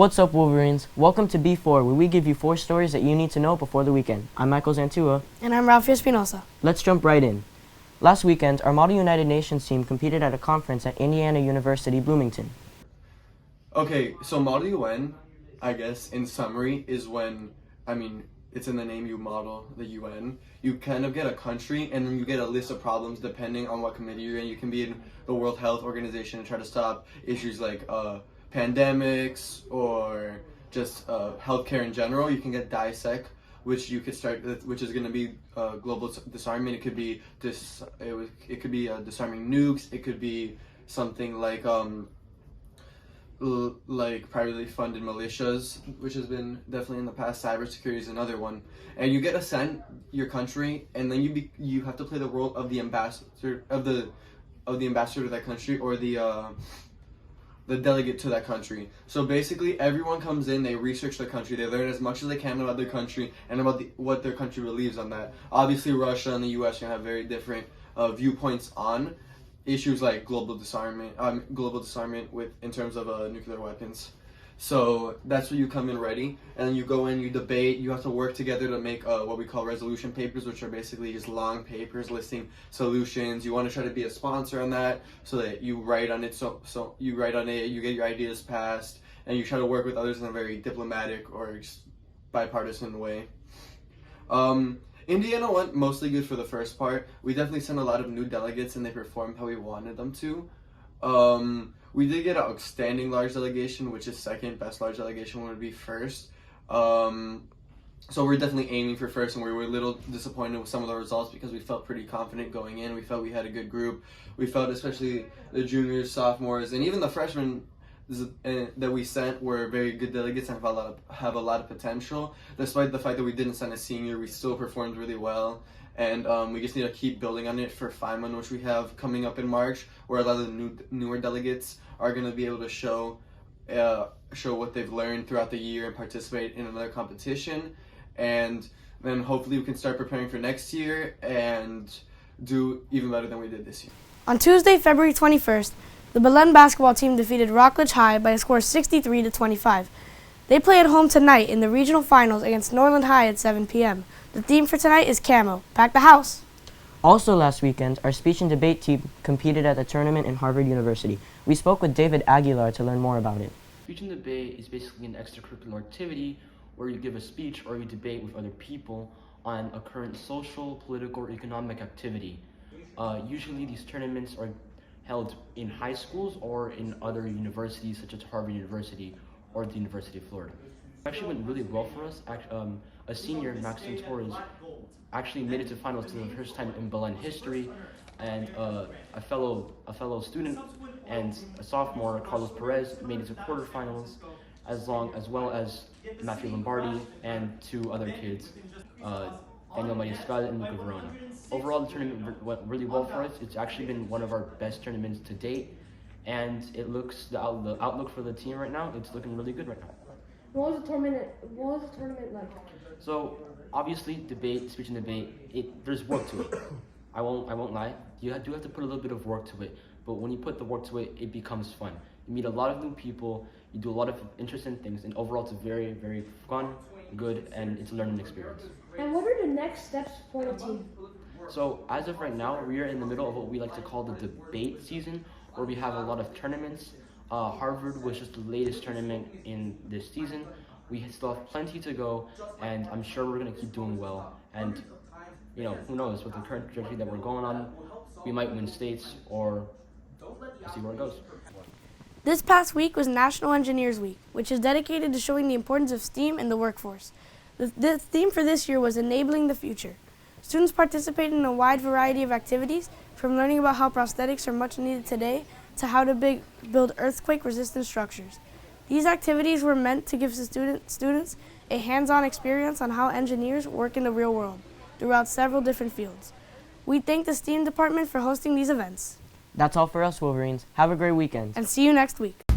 What's up, Wolverines? Welcome to B4, where we give you 4 stories that you need to know before the weekend. I'm Michael Zantua. And I'm Ralphie Espinosa. Let's jump right in. Last weekend, our Model United Nations team competed at a conference at Indiana University, Bloomington. Okay, so Model UN, I guess, in summary, is when, it's in the name, you model the UN. You kind of get a country, and then you get a list of problems depending on what committee you're in. You can be in the World Health Organization and try to stop issues like pandemics or just healthcare in general. You can get DISEC, which you could start with, which is going to be global disarmament. It could be disarming nukes. It could be something like privately funded militias, which has been definitely in the past. Cybersecurity is another one. And you get to send your country, and then you have to play the role of the ambassador of the ambassador to that country, or the delegate to that country. So basically, everyone comes in, they research the country, they learn as much as they can about their country and about what their country believes on that. Obviously, Russia and the U.S. can have very different viewpoints on issues like global disarmament in terms of nuclear weapons. So that's where you come in ready, and then you go in, you debate, you have to work together to make what we call resolution papers, which are basically just long papers listing solutions. You want to try to be a sponsor on that, so that you write on it, so you write on it, you get your ideas passed, and you try to work with others in a very diplomatic or just bipartisan way. Indiana went mostly good for the first part. We definitely sent a lot of new delegates, and they performed how we wanted them to. We did get an outstanding large delegation, which is second. Best large delegation would be first. So we're definitely aiming for first, and we were a little disappointed with some of the results because we felt pretty confident going in. We felt we had a good group. We felt especially the juniors, sophomores, and even the freshmen that we sent were very good delegates and have a lot of potential. Despite the fact that we didn't send a senior, we still performed really well. And we just need to keep building on it for FIMA, which we have coming up in March, where a lot of the newer delegates are going to be able to show what they've learned throughout the year and participate in another competition. And then hopefully we can start preparing for next year and do even better than we did this year. On Tuesday, February 21st, the Belen basketball team defeated Rockledge High by a score of 63-25. They play at home tonight in the regional finals against Norland High at 7 p.m. The theme for tonight is camo. Pack the house. Also last weekend, our speech and debate team competed at the tournament in Harvard University. We spoke with David Aguilar to learn more about it. Speech and debate is basically an extracurricular activity where you give a speech or you debate with other people on a current social, political, or economic activity. Usually these tournaments are held in high schools or in other universities such as Harvard University or the University of Florida. It actually went really well for us. A senior, Maxine Torres, actually made it to finals for the first time in Belen history, and a fellow student and a sophomore, Carlos Perez, made it to quarterfinals, as well as Matthew Lombardi and 2 other kids, Daniel Maria Scott and Luca Verona. Overall, the tournament went really well for us. It's actually been one of our best tournaments to date, and the outlook for the team right now, it's looking really good right now. What was the tournament like? So obviously, speech and debate, there's work to it. I won't lie. You do have to put a little bit of work to it, but when you put the work to it, it becomes fun. You meet a lot of new people, you do a lot of interesting things, and overall, it's a very, very fun, good, and it's a learning experience. And what are the next steps for the team? So as of right now, we are in the middle of what we like to call the debate season, where we have a lot of tournaments. Harvard was just the latest tournament in this season. We still have plenty to go, and I'm sure we're going to keep doing well. And, who knows, with the current trajectory that we're going on, we might win states, or we'll see where it goes. This past week was National Engineers Week, which is dedicated to showing the importance of STEAM in the workforce. The theme for this year was Enabling the Future. Students participated in a wide variety of activities, from learning about how prosthetics are much needed today to how to build earthquake-resistant structures. These activities were meant to give students a hands-on experience on how engineers work in the real world throughout several different fields. We thank the STEAM department for hosting these events. That's all for us, Wolverines. Have a great weekend. And see you next week.